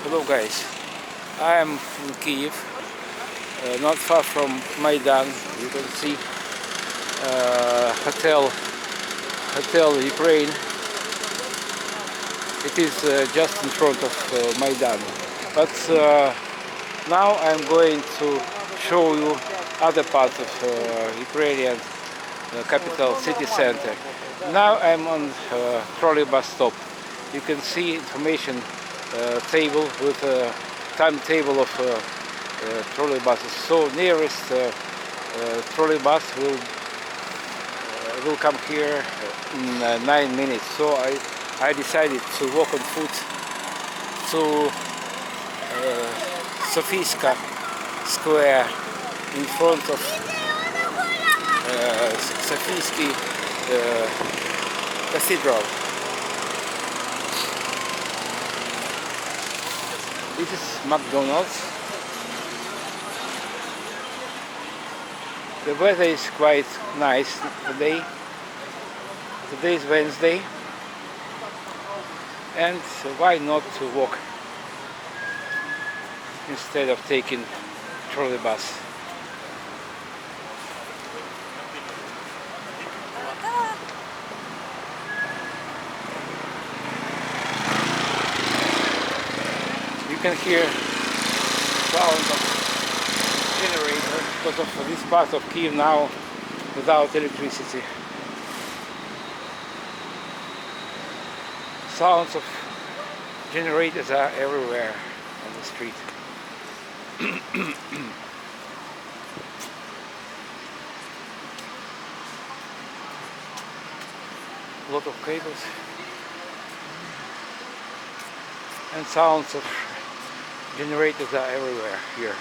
Hello guys, I am in Kyiv, not far from Maidan. You can see Hotel Ukraine. It is just in front of Maidan. But now I'm going to show you other parts of Ukrainian capital city center. Now I'm on trolley bus stop. You can see information table with a timetable of trolley buses. So nearest trolley bus will come here in 9 minutes. So I decided to walk on foot to Sofiyska Square in front of Sofiyski Cathedral. This is McDonald's. The weather is quite nice today. Today is Wednesday, and why not to walk instead of taking trolley bus. You can hear sound of generator because of this part of Kyiv now without electricity. Sounds of generators are everywhere on the street. A lot of cables and sounds of generators are everywhere here.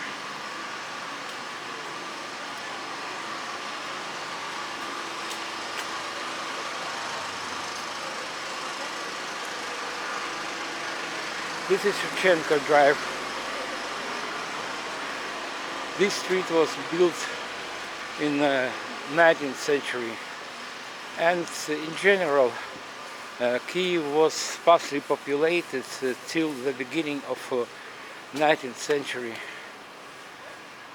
This is Shevchenko Drive. This street was built in the 19th century, and in general Kyiv was sparsely populated till the beginning of 19th century,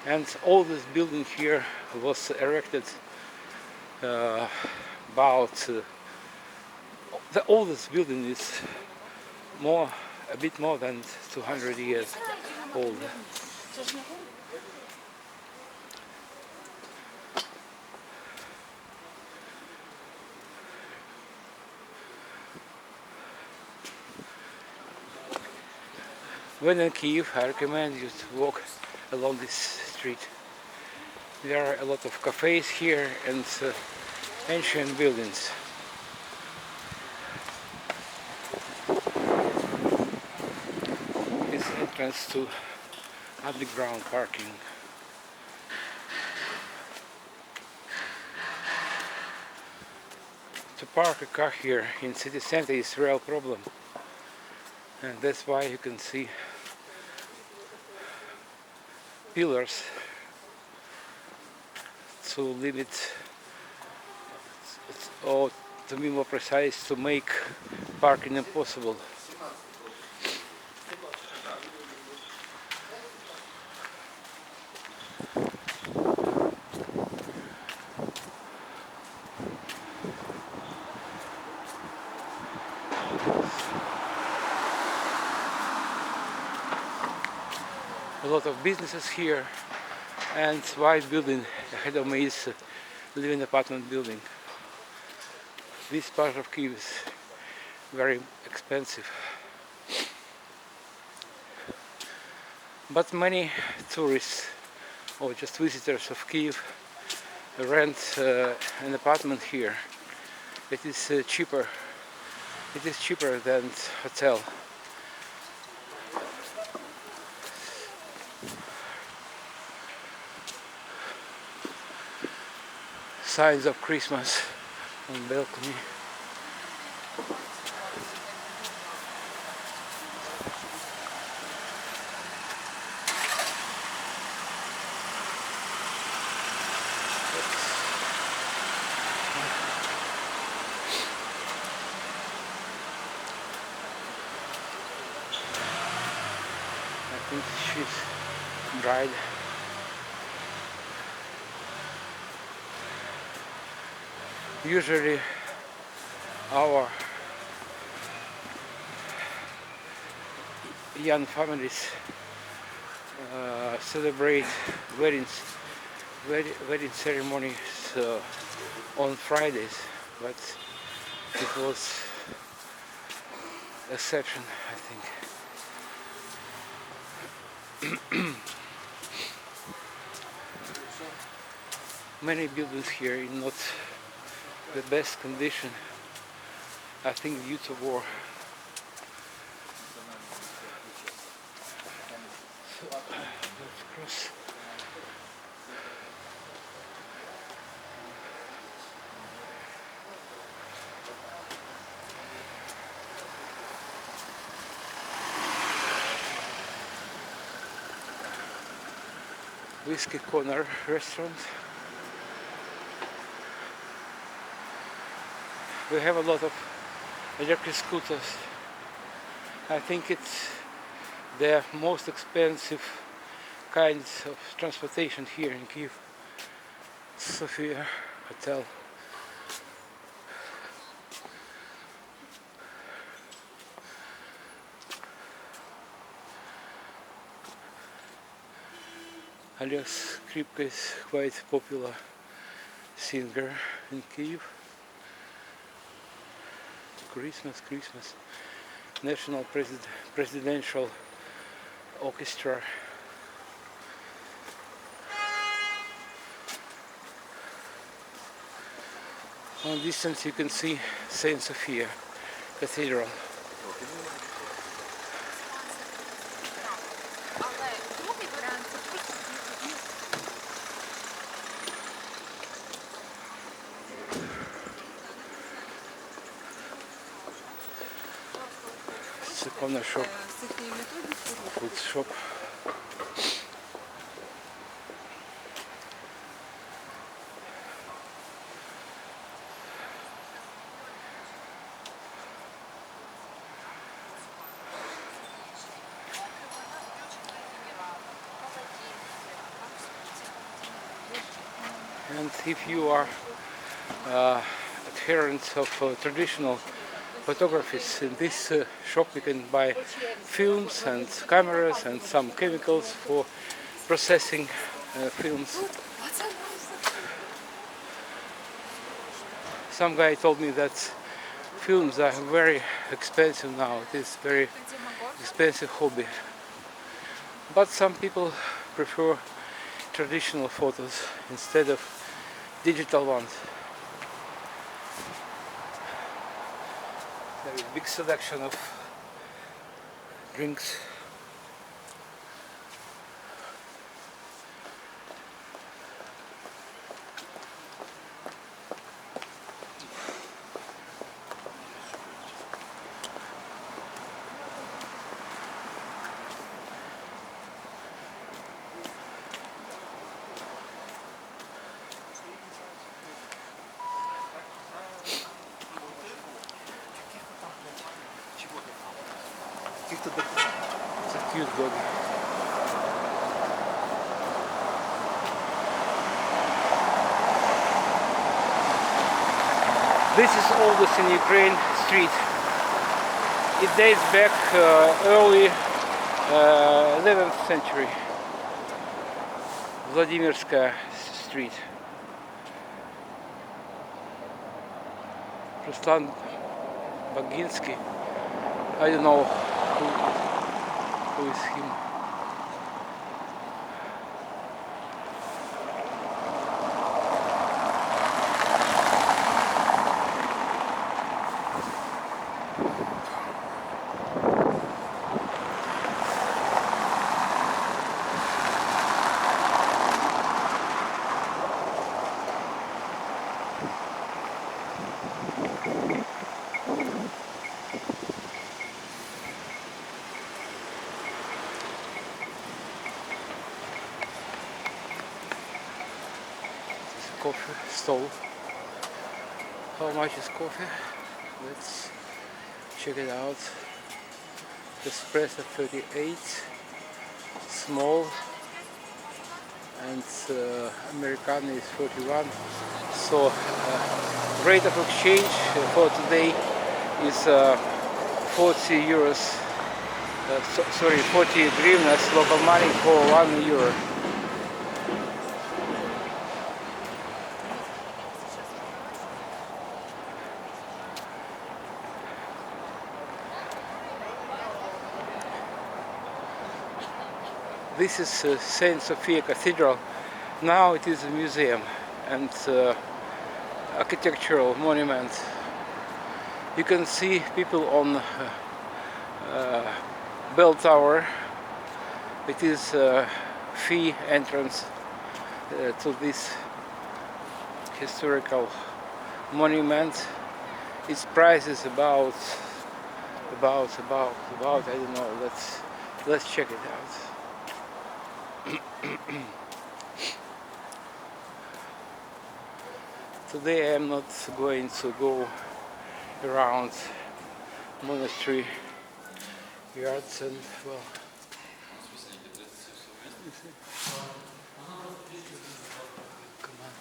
and all this building here was erected about the oldest building is a bit more than 200 years old. When in Kyiv, I recommend you to walk along this street. There are a lot of cafes here and ancient buildings. This entrance to underground parking. To park a car here in city center is a real problem. And that's why you can see pillars to limit, or to be more precise, to make parking impossible. A lot of businesses here, and white building ahead of me is a living apartment building. This part of Kyiv is very expensive, but many tourists or just visitors of Kyiv rent an apartment here. It is cheaper. It is cheaper than hotel. Signs of Christmas on balcony. think she's dried. Usually our young families celebrate wedding ceremonies on Fridays, but it was exception, I think. Many buildings here in not the best condition, I think, due to war. So let's cross. Whiskey Corner restaurant. We have a lot of electric scooters. I think it's the most expensive kinds of transportation here in Kyiv. Sofia Hotel. Oleg Skripka is quite popular singer in Kyiv. Christmas. National Presidential Orchestra. On distance you can see Saint Sophia Cathedral. It's a corner shop, food shop. And if you are adherents of traditional photographies, in this shop you can buy films and cameras and some chemicals for processing films. Some guy told me that films are very expensive now. It is very expensive hobby. But some people prefer traditional photos instead of digital ones. There is a big selection of drinks. It's a cute dog. This is oldest in Ukraine street. It dates back early 11th century. Vladimirskaya street. Ruslan Baginsky. I don't know who is him. Coffee stall. How much is coffee? Let's check it out. Espresso 38, small, and American is 41. So rate of exchange for today is 40 euros. Sorry, 40 hryvnias local money for 1 euro. This is Saint Sophia Cathedral. Now it is a museum and architectural monument. You can see people on bell tower. It is free entrance to this historical monument. Its price is about I don't know. Let's check it out. Today I am not going to go around monastery yards and well. Come on.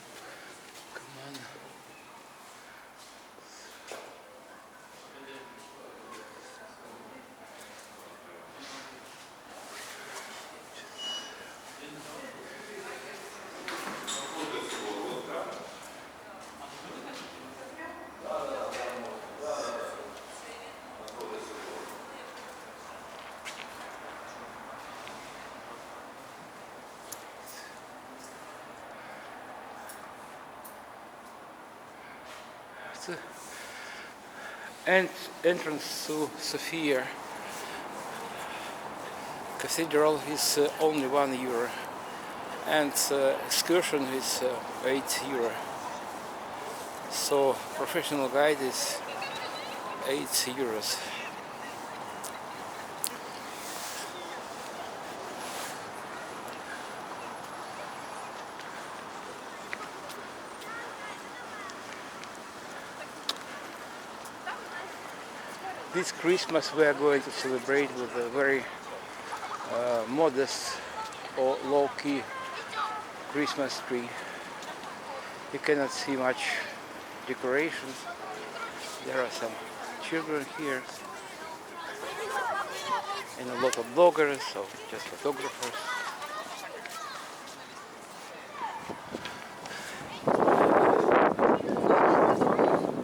Entrance to Sophia Cathedral is only 1 euro, and excursion is 8 euro. So professional guide is 8 euros. This Christmas we are going to celebrate with a very modest or low-key Christmas tree. You cannot see much decorations. There are some children here and a lot of bloggers or just photographers.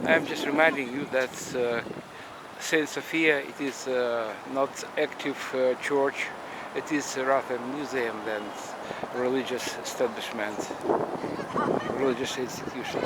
I am just reminding you that Saint Sophia, it is not active church, it is rather a museum than religious establishment, religious institution.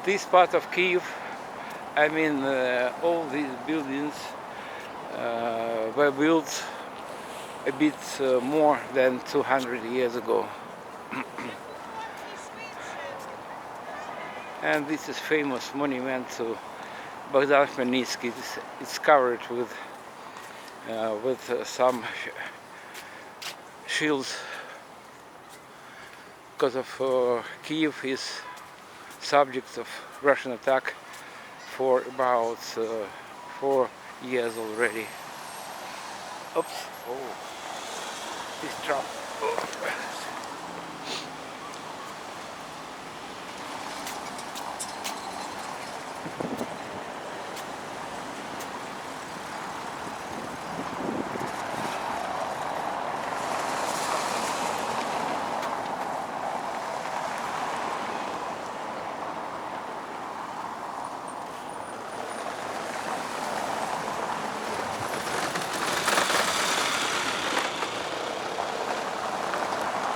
This part of Kyiv, I mean all these buildings were built a bit more than 200 years ago. And this is famous monument to Bogdan Khmelnytsky. It's covered with some shields because of Kyiv is subject of Russian attack for about 4 years already. Oops! Oh, this trap.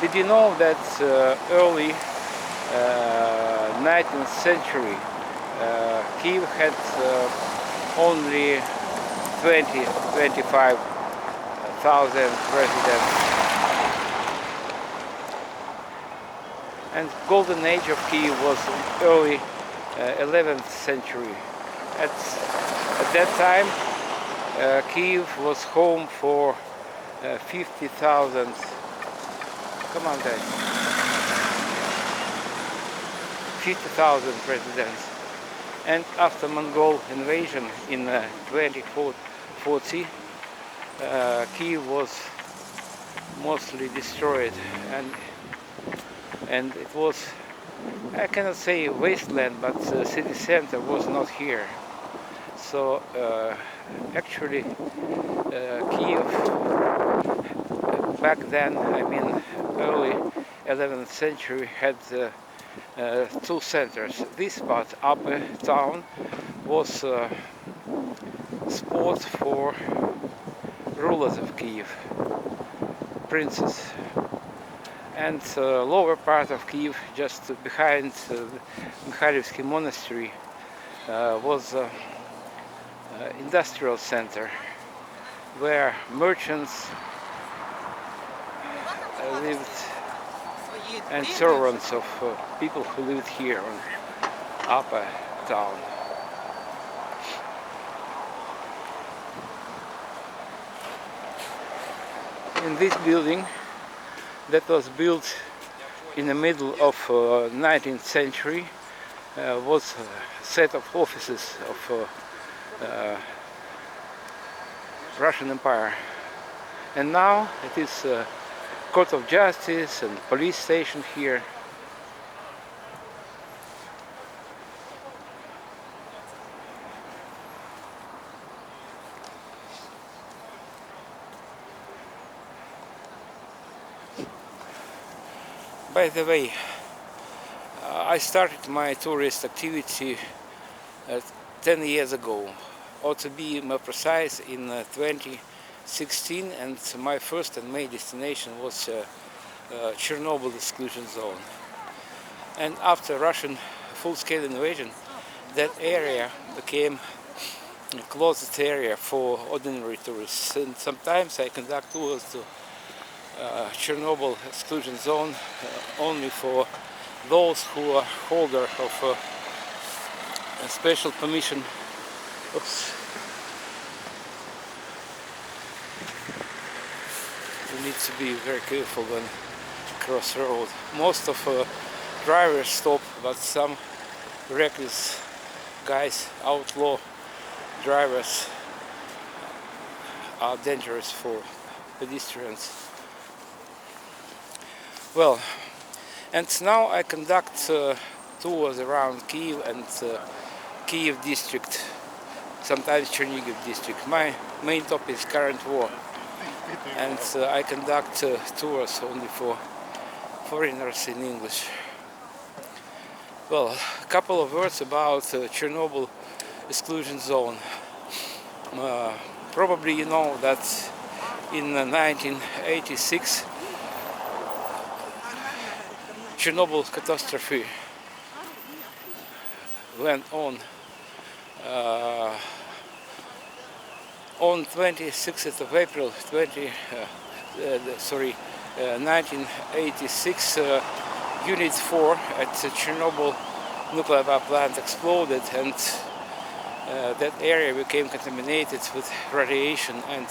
Did you know that early 19th century Kyiv had only 25,000 residents. And golden age of Kyiv was early 11th century. At that time, Kyiv was home for 50,000. Come on, guys. 50,000 residents. And after Mongol invasion in 2040, Kyiv was mostly destroyed, and it was, I cannot say wasteland, but the city center was not here. So actually Kyiv back then, I mean early 11th century, had two centers. This part, upper town, was a spot for rulers of Kyiv, princes. And lower part of Kyiv, just behind Mikhailivsky monastery, was industrial center where merchants lived and servants of people who lived here on upper town. In this building that was built in the middle of 19th century was a set of offices of Russian Empire, and now it is a court of justice and police station here. By the way, I started my tourist activity 10 years ago, or to be more precise, in 2016, and my first and main destination was Chernobyl exclusion zone. And after Russian full-scale invasion, that area became a closed area for ordinary tourists, and sometimes I conduct tours to Chernobyl exclusion zone only for those who are holder of a special permission. Oops. You need to be very careful when cross the road. Most of drivers stop, but some reckless guys, outlaw drivers, are dangerous for pedestrians. Well, and now I conduct tours around Kyiv and Kyiv district, sometimes Chernihiv district. My main topic is current war, and I conduct tours only for foreigners in English. Well, a couple of words about Chernobyl exclusion zone. Probably you know that in 1986 Chernobyl catastrophe went on 26th of April 1986. Unit 4 at the Chernobyl nuclear power plant exploded, and that area became contaminated with radiation, and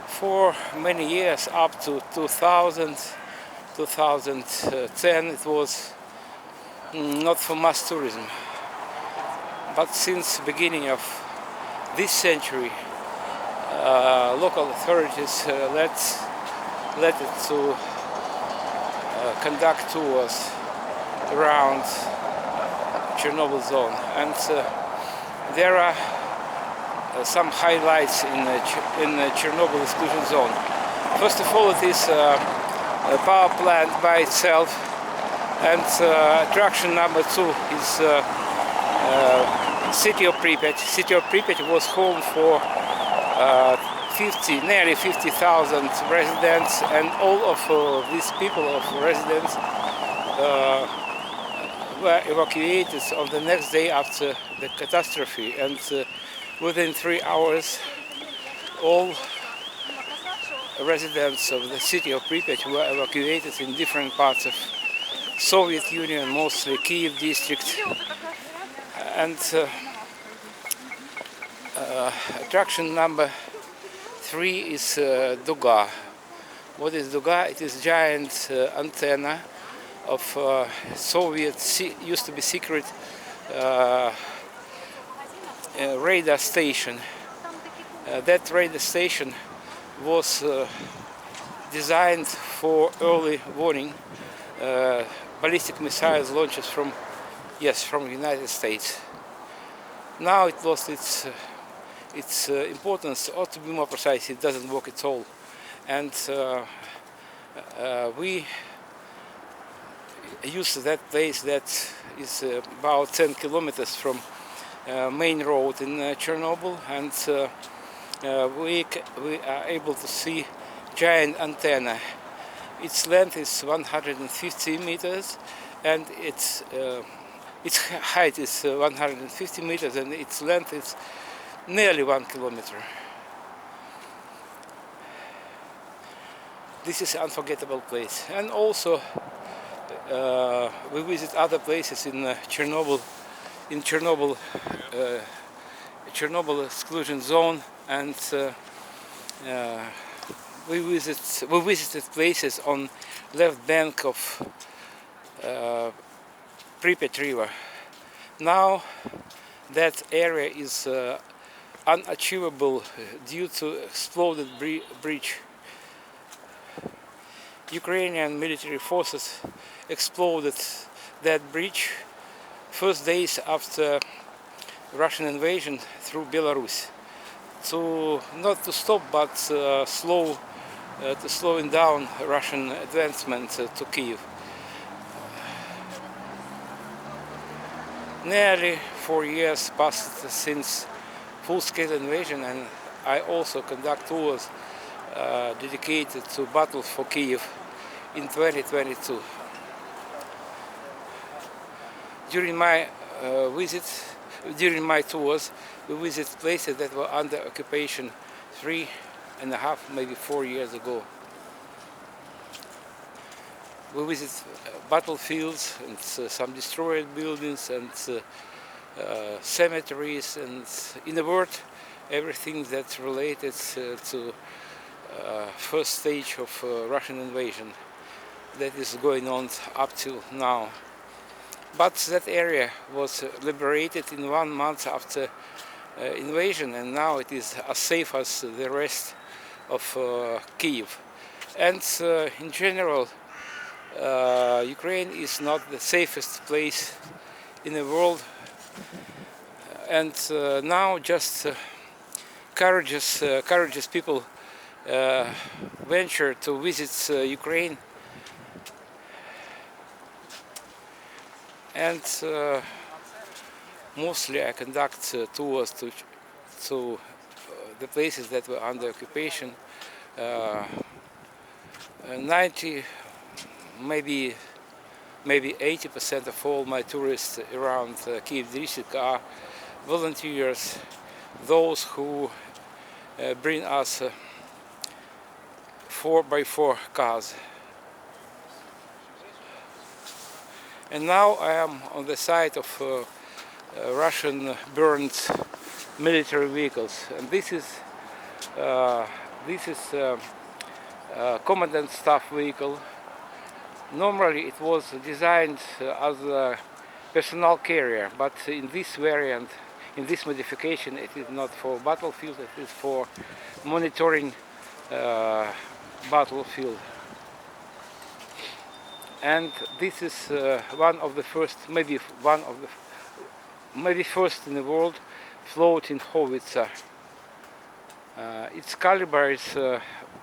for many years, up to 2010, it was not for mass tourism. But since the beginning of this century, local authorities let it to conduct tours around Chernobyl zone, and there are some highlights in Chernobyl exclusion zone. First of all, it is a power plant by itself, and attraction number 2 is city of Pripyat. City of Pripyat was home for nearly 50,000 residents, and all of these people of residents were evacuated on the next day after the catastrophe, and within 3 hours all residents of the city of Pripyat were evacuated in different parts of Soviet Union, mostly Kyiv district. And attraction number 3 is Duga. What is Duga? It is giant antenna of Soviet, used to be secret radar station. That radar station was designed for early warning ballistic missiles launches from the United States. Now it lost its importance, or to be more precise, it doesn't work at all. And we use that place that is about 10 kilometers from main road in Chernobyl, and we are able to see giant antenna. Its length is 150 meters, and its height is 150 meters, and its length is nearly 1 kilometer. This is an unforgettable place. And also we visit other places in Chernobyl, Chernobyl exclusion zone, and we visited places on left bank of Pripyat River. Now that area is unachievable due to exploded bridge. Ukrainian military forces exploded that bridge first days after Russian invasion through Belarus, not to stop but slowing down Russian advancement to Kyiv. Nearly 4 years passed since full-scale invasion, and I also conduct tours dedicated to battle for Kyiv in 2022. During my tours, we visit places that were under occupation 3.5, maybe 4 years ago. We visit battlefields and some destroyed buildings and cemeteries, and in a word, everything that's related to first stage of Russian invasion that is going on up till now. But that area was liberated in 1 month after invasion, and now it is as safe as the rest of Kyiv. And in general, Ukraine is not the safest place in the world, and now just courageous people venture to visit Ukraine, and mostly I conduct tours to the places that were under occupation. 90, maybe 80% of all my tourists around Kyiv district are volunteers, those who bring us 4x4 cars. And now I am on the site of Russian burned military vehicles, and this is commandant staff vehicle. Normally it was designed as a personnel carrier, but in this variant, in this modification, it is not for battlefield, it is for monitoring battlefield. And this is one of the first, maybe first in the world, floating howitzer. Its caliber is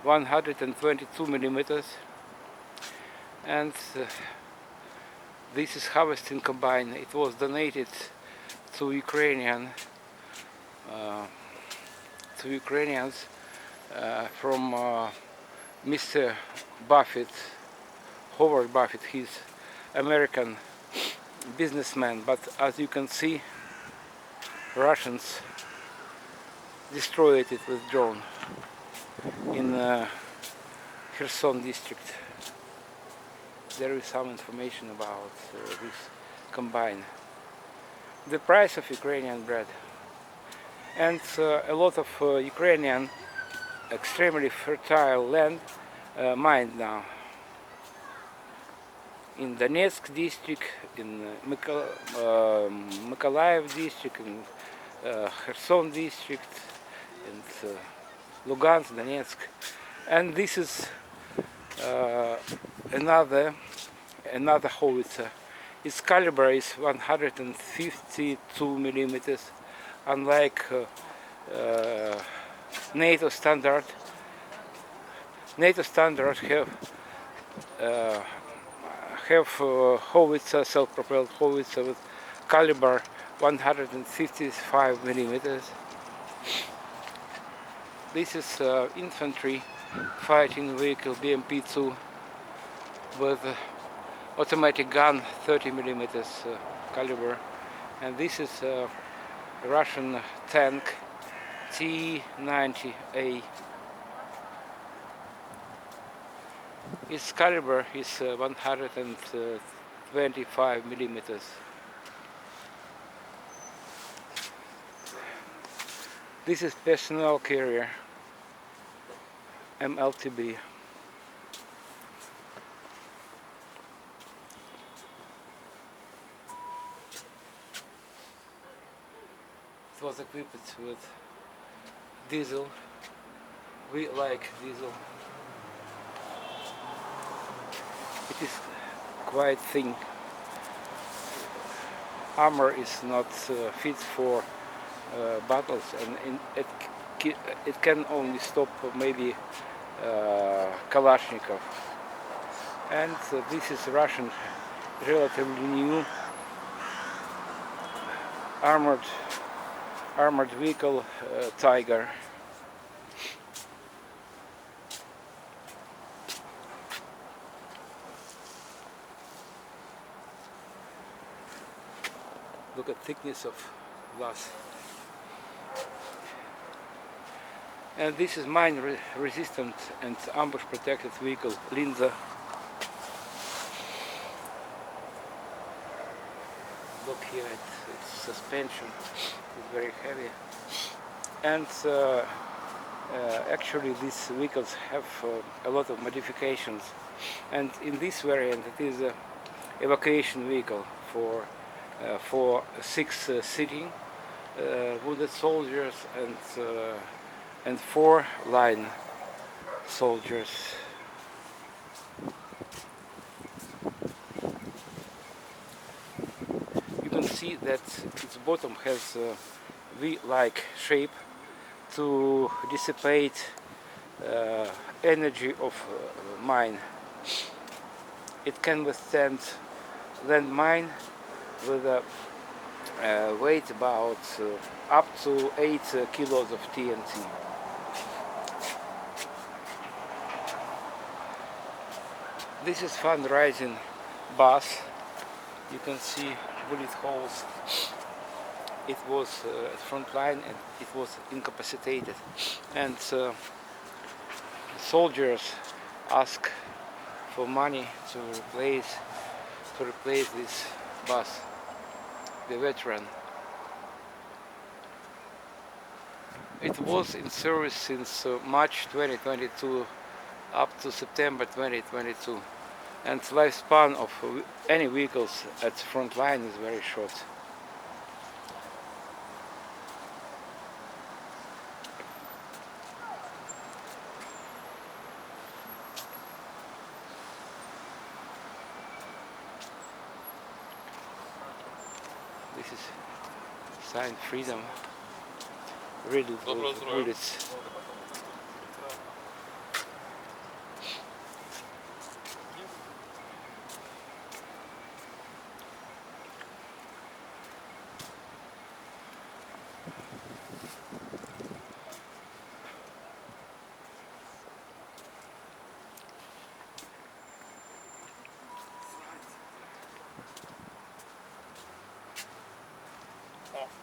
122 millimeters, and this is harvesting combine. It was donated to Ukrainians from Mr. Buffett, Howard Buffett. He's American businessman, but as you can see, Russians destroyed it with drone in Kherson district. There is some information about this combine. The price of Ukrainian bread. And a lot of Ukrainian extremely fertile land mined now. In Donetsk district, in Mykolaiv district, in Kherson district, and Lugansk, Donetsk. And this is another howitzer. Its caliber is 152 millimeters, unlike NATO standard. NATO standard have howitzer, self-propelled howitzer with caliber 155 millimeters. This is infantry fighting vehicle BMP-2 with automatic gun 30 millimeters caliber, and this is a Russian tank T-90A. Its caliber is 125 millimeters. This is personnel carrier MLTB. It was equipped with diesel. We like diesel. It is quite thin. Armor is not fit for battles, and it can only stop maybe Kalashnikov. And this is Russian, relatively new armored vehicle Tiger. Look at thickness of glass. And this is mine resistant and ambush protected vehicle Linza. Look here at its suspension, it's very heavy. And actually these vehicles have a lot of modifications. And in this variant it is an evacuation vehicle for 6 sitting wounded soldiers and 4 line soldiers. You can see that its bottom has a V-like shape to dissipate energy of mine. It can withstand landmine with a weight about up to 8 kilos of TNT. This is fundraising bus. You can see bullet holes. It was at front line and it was incapacitated. And soldiers ask for money to replace this bus. The veteran. It was in service since March 2022 up to September 2022, and lifespan of any vehicles at front line is very short. This is sign freedom, riddled with bullets.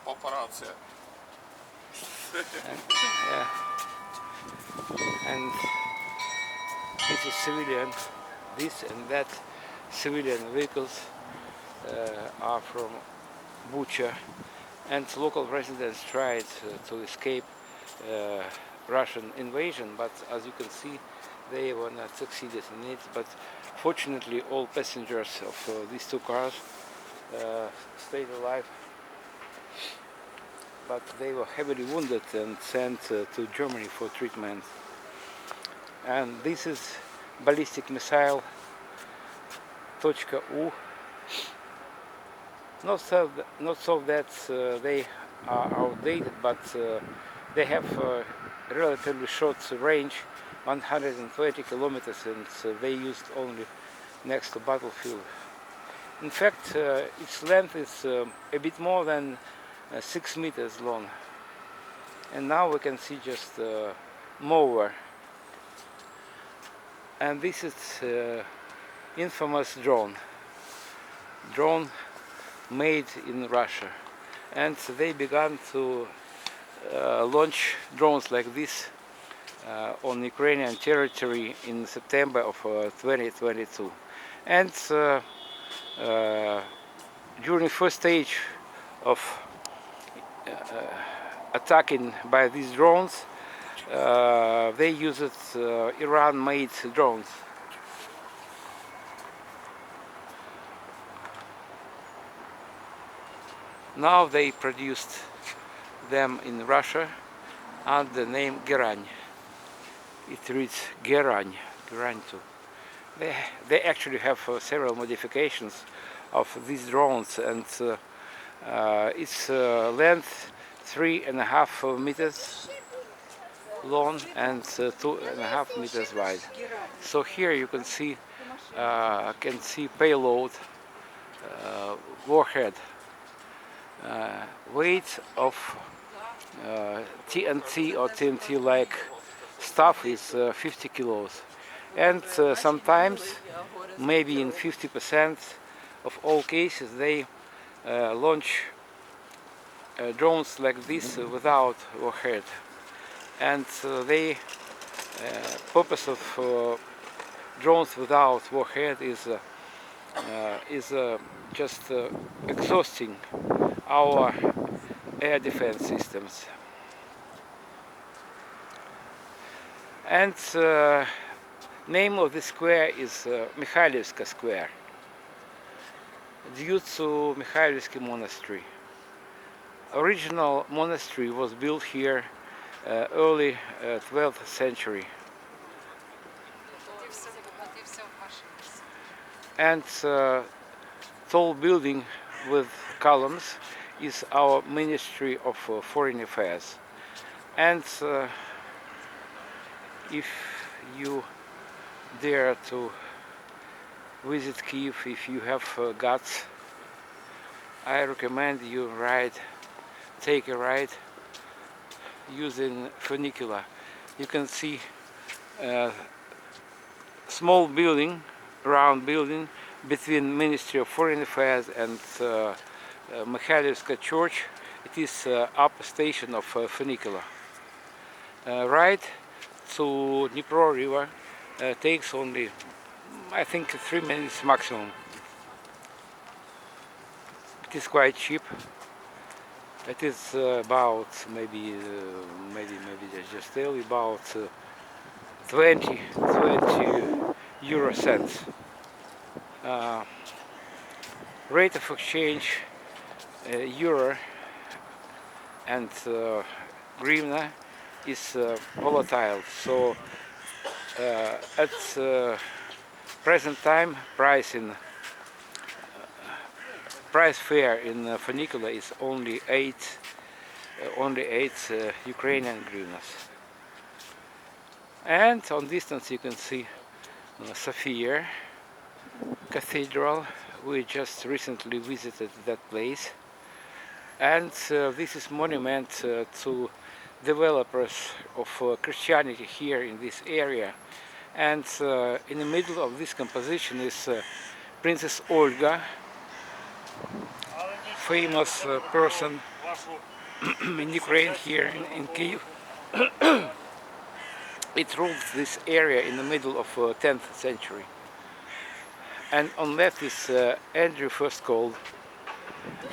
Operacja. Yeah. And this is civilian. This and that civilian vehicles are from Bucha, and local residents tried to escape Russian invasion, but as you can see, they were not succeeded in it. But fortunately, all passengers of these two cars stayed alive, but they were heavily wounded and sent to Germany for treatment. And this is ballistic missile .U. Not so that they are outdated, but they have relatively short range, 120 kilometers, and they used only next to battlefield. In fact, its length is a bit more than 6 meters long. And now we can see just mower. And this is infamous drone made in Russia. And they began to launch drones like this on Ukrainian territory in September of 2022. And during first stage of attacking by these drones, they used Iran-made drones. Now they produced them in Russia under the name Gerань. It reads Gerань, Gerань too. They actually have several modifications of these drones, and its length 3.5 meters long and 2.5 meters wide. So here you can see payload, warhead. Weight of TNT or TNT-like stuff is 50 kilos, and sometimes, maybe in 50% of all cases, they launch drones like this without warhead. And the purpose of drones without warhead is just exhausting our air defense systems. And name of the square is Mikhailivska Square, due to Mikhailivsky Monastery. Original monastery was built here early 12th century. And tall building with columns is our Ministry of Foreign Affairs. And if you dare to visit Kyiv, if you have guts, I recommend you take a ride using funicular. You can see a small building, round building, between Ministry of Foreign Affairs and Mikhailivska Church. It is upper station of funicular. Ride to Dnipro River takes only, I think, 3 minutes maximum. It is quite cheap. It is about maybe just tell about 20 euro cents. Rate of exchange euro and hryvnia is volatile, so at present time price fare in funicular is only 8 Ukrainian hryvnias. And on distance you can see Sofia Cathedral. We just recently visited that place, and this is monument to developers of Christianity here in this area. And in the middle of this composition is Princess Olga, famous person in Ukraine, here in Kyiv. It ruled this area in the middle of 10th century. And on left is Andrew first called.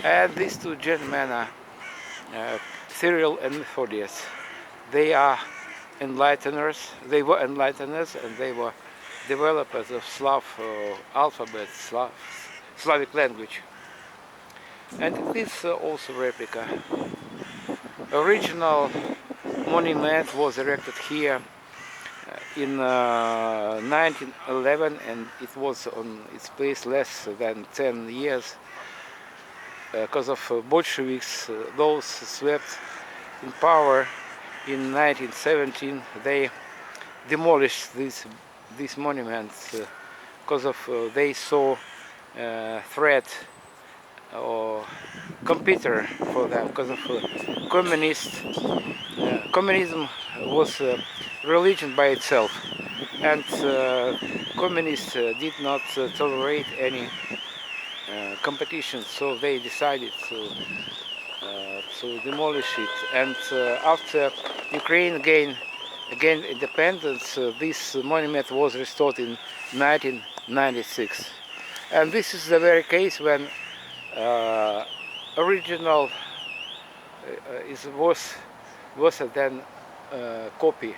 And these two gentlemen are Cyril and Methodius. They are enlighteners. They were enlighteners, and they were developers of Slav alphabet, Slavic language. And it is also replica. Original monument was erected here in 1911, and it was on its place less than 10 years because of Bolsheviks. Those swept in power in 1917. They demolished these monuments because of they saw threat or competitor for them because of communism was religion by itself, and communists did not tolerate any competition, so they decided to demolish it. And after Ukraine gained independence, this monument was restored in 1996. And this is the very case when original is worse than copy,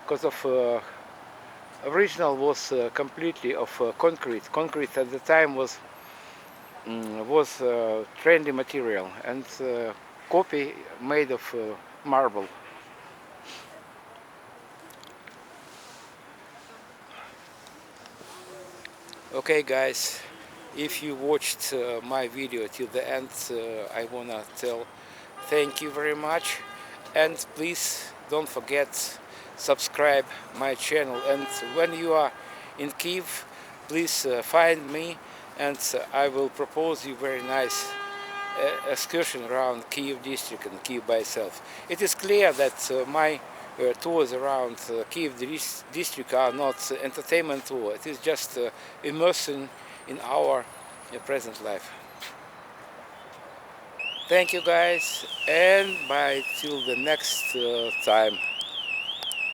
because of original was completely of concrete. Concrete at the time was trendy material, and copy made of marble. Okay, guys, if you watched my video till the end, I wanna tell thank you very much, and please don't forget subscribe my channel. And when you are in Kyiv, please find me, and I will propose you very nice excursion around Kyiv district and Kyiv by itself. It is clear that my tours around Kyiv district are not entertainment tour. It is just immersion in our present life. Thank you, guys, and bye till the next time.